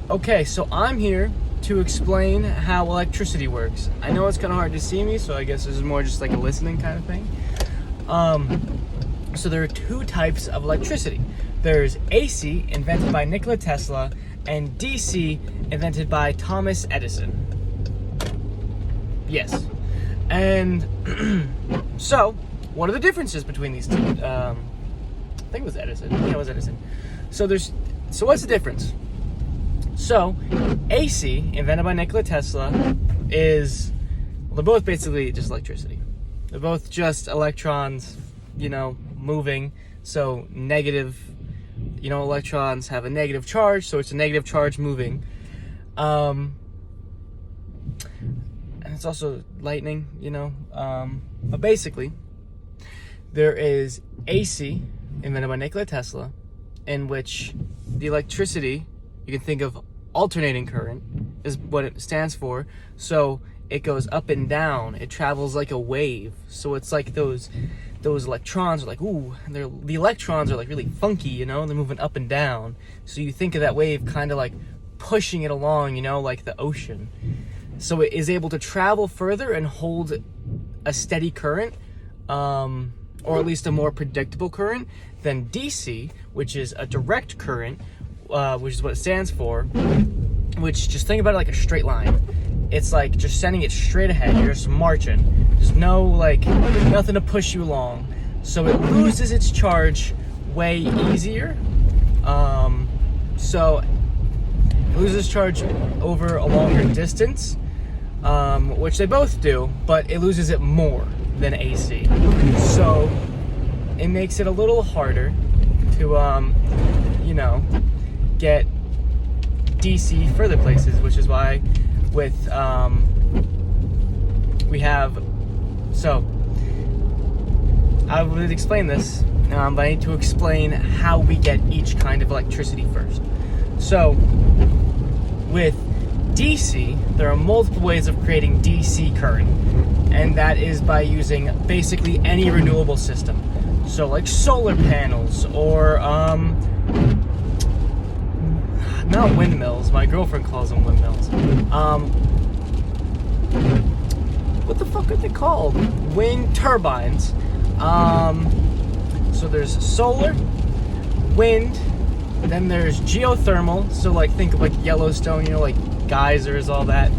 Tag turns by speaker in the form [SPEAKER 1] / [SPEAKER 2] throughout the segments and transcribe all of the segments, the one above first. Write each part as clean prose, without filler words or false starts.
[SPEAKER 1] Okay, so I'm here to explain how electricity works. I know it's kind of hard to see me, so I guess this is more just like a listening kind of thing. So there are two types of electricity. There's AC, invented by Nikola Tesla, and DC, invented by Thomas Edison. Yes. And so, what are the differences between these two? I think it was Edison. Yeah, it was Edison. So what's the difference? So, AC, invented by Nikola Tesla, they're both basically just electricity. They're both just electrons, moving. So, negative, electrons have a negative charge, so it's a negative charge moving. And it's also lightning, But basically, there is AC, invented by Nikola Tesla, in which the electricity, you can think of alternating current is what it stands for. So it goes up and down. It travels like a wave. So it's like those electrons are like, the electrons are like really funky, they're moving up and down. So you think of that wave kind of like pushing it along, like the ocean. So it is able to travel further and hold a steady current, or at least a more predictable current than DC, which is a direct current, which is what it stands for, which, just think about it like a straight line. It's like just sending it straight ahead. You're just marching. There's nothing to push you along. So it loses its charge way easier. So it loses charge over a longer distance, which they both do, but it loses it more than AC. So it makes it a little harder to, get DC further places, which is why I would explain this, but I need to explain how we get each kind of electricity first. So with DC, there are multiple ways of creating DC current, and that is by using basically any renewable system. So like solar panels or not windmills. My girlfriend calls them windmills. What the fuck are they called? Wind turbines. So there's solar, wind, then there's geothermal. So like think of like Yellowstone, like geysers, all that.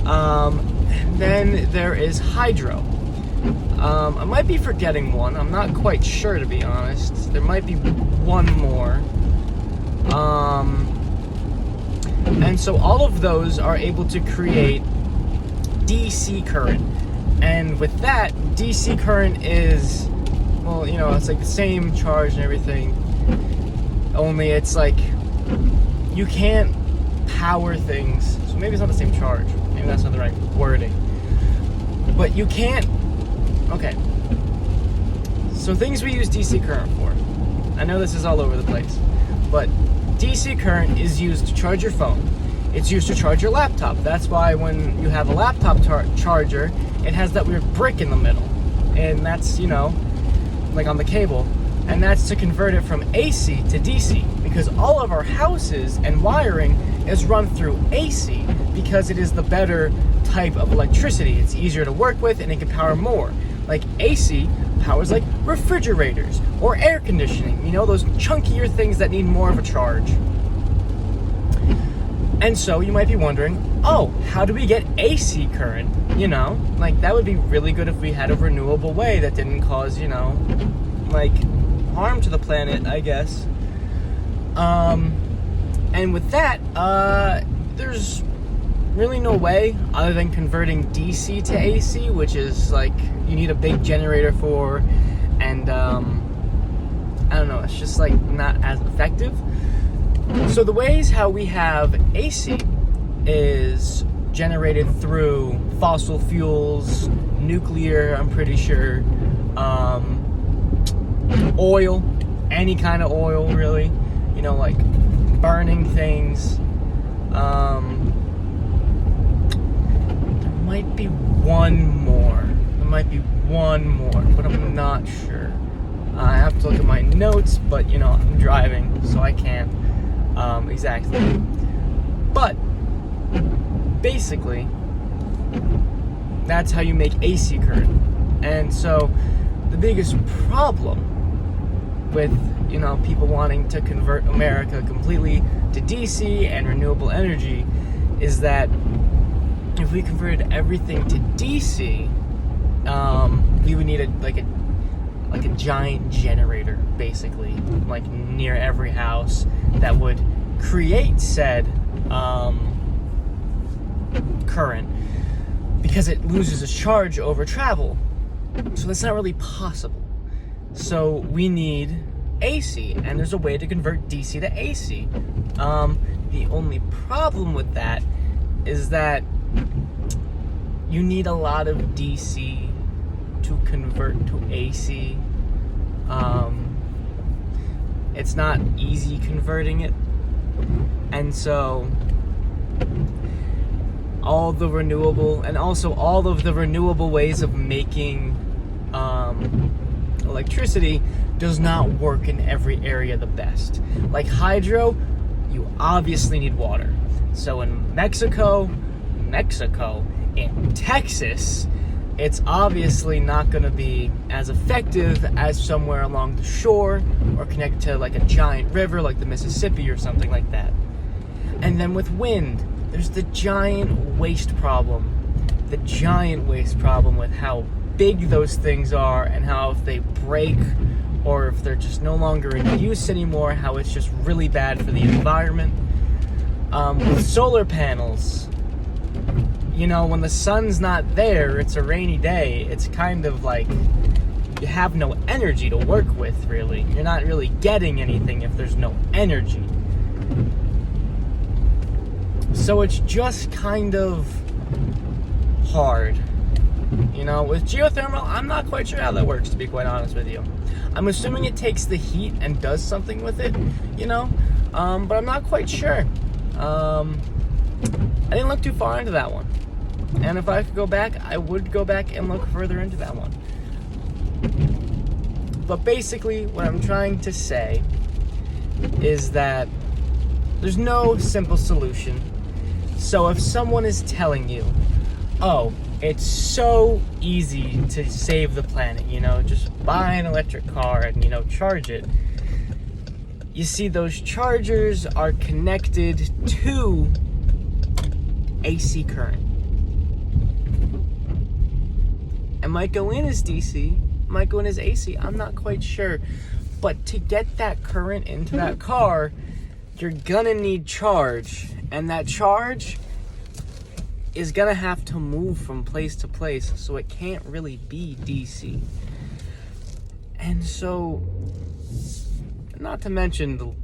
[SPEAKER 1] And then there is hydro. I might be forgetting one. I'm not quite sure, to be honest. There might be one more. And so all of those are able to create DC current. And with that, DC current is, it's like the same charge and everything. Only it's like, you can't power things. So maybe it's not the same charge. Maybe that's not the right wording. But you can't, okay. So things we use DC current for. I know this is all over the place, but DC current is used to charge your phone. It's used to charge your laptop. That's why when you have a laptop charger, it has that weird brick in the middle. And that's, like on the cable. And that's to convert it from AC to DC. Because all of our houses and wiring is run through AC because it is the better type of electricity. It's easier to work with and it can power more. Like AC powers like refrigerators or air conditioning, those chunkier things that need more of a charge. And so you might be wondering, how do we get AC current? That would be really good if we had a renewable way that didn't cause, harm to the planet, I guess. And with that, there's really no way other than converting DC to AC, which is like you need a big generator for, and I don't know, it's just like not as effective. So the ways how we have AC is generated through fossil fuels, nuclear, I'm pretty sure, oil, any kind of oil really, like burning things. There might be one more, but I'm not sure. I have to look at my notes, but I'm driving, so I can't exactly. But basically, that's how you make AC current. And so the biggest problem with, people wanting to convert America completely to DC and renewable energy is that if we converted everything to DC, we would need a giant generator, basically, like near every house, that would create said current, because it loses its charge over travel. So that's not really possible. So we need AC, and there's a way to convert DC to AC. The only problem with that is that you need a lot of DC to convert to AC. It's not easy converting it, and so all of the renewable ways of making electricity does not work in every area the best. Like hydro, you obviously need water. So in Mexico, in Texas, it's obviously not going to be as effective as somewhere along the shore or connected to like a giant river like the Mississippi or something like that. And then with wind, there's the giant waste problem with how big those things are, and how if they break or if they're just no longer in use anymore, how it's just really bad for the environment. With solar panels, when the sun's not there, it's a rainy day, it's kind of like you have no energy to work with, really. You're not really getting anything if there's no energy. So it's just kind of hard. With geothermal, I'm not quite sure how that works, to be quite honest with you. I'm assuming it takes the heat and does something with it, but I'm not quite sure. I didn't look too far into that one. And if I could go back, I would go back and look further into that one. But basically, what I'm trying to say is that there's no simple solution. So if someone is telling you, oh, it's so easy to save the planet, just buy an electric car and, charge it. You see, those chargers are connected to AC current. It might go in as DC, might go in as AC, I'm not quite sure. But to get that current into that car, you're gonna need charge. And that charge is gonna have to move from place to place, so it can't really be DC. And so, not to mention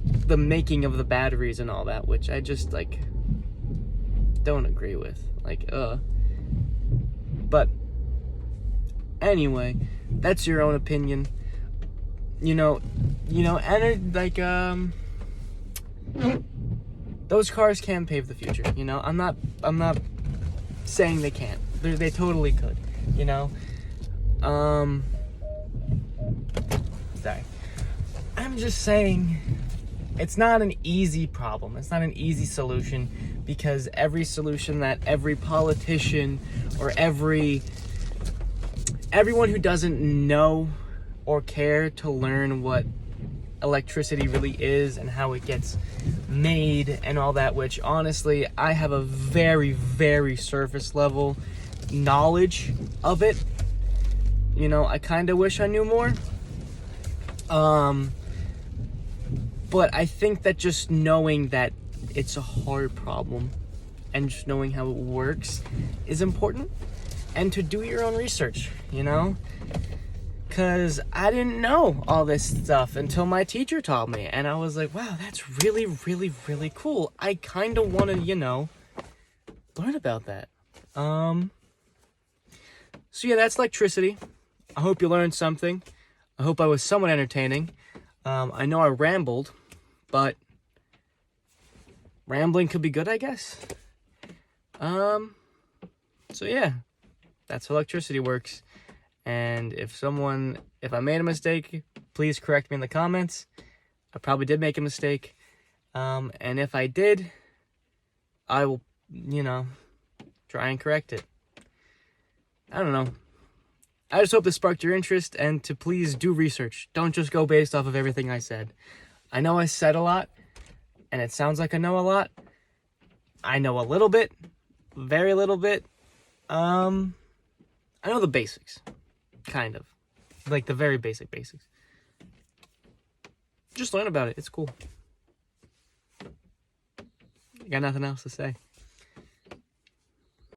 [SPEAKER 1] the making of the batteries and all that, which I just don't agree with. But anyway, that's your own opinion. Those cars can pave the future. I'm not saying they can't. They totally could. Sorry. I'm just saying it's not an easy problem. It's not an easy solution, because every solution that every politician or everyone who doesn't know or care to learn what electricity really is and how it gets made and all that, which honestly I have a very, very surface level knowledge of it. I kind of wish I knew more. But I think that just knowing that it's a hard problem and just knowing how it works is important, and to do your own research, because I didn't know all this stuff until my teacher taught me, and I was like, wow, that's really, really, really cool. I kind of want to, learn about that. So yeah, that's electricity. I hope you learned something. I hope I was somewhat entertaining. I know I rambled, but rambling could be good, I guess. So yeah, that's how electricity works. And if I made a mistake, please correct me in the comments. I probably did make a mistake. And if I did, I will, try and correct it. I don't know. I just hope this sparked your interest, and to please do research. Don't just go based off of everything I said. I know I said a lot, and it sounds like I know a lot. I know a little bit, very little bit. I know the basics, kind of. Like the very basics. Just learn about it. It's cool. I got nothing else to say.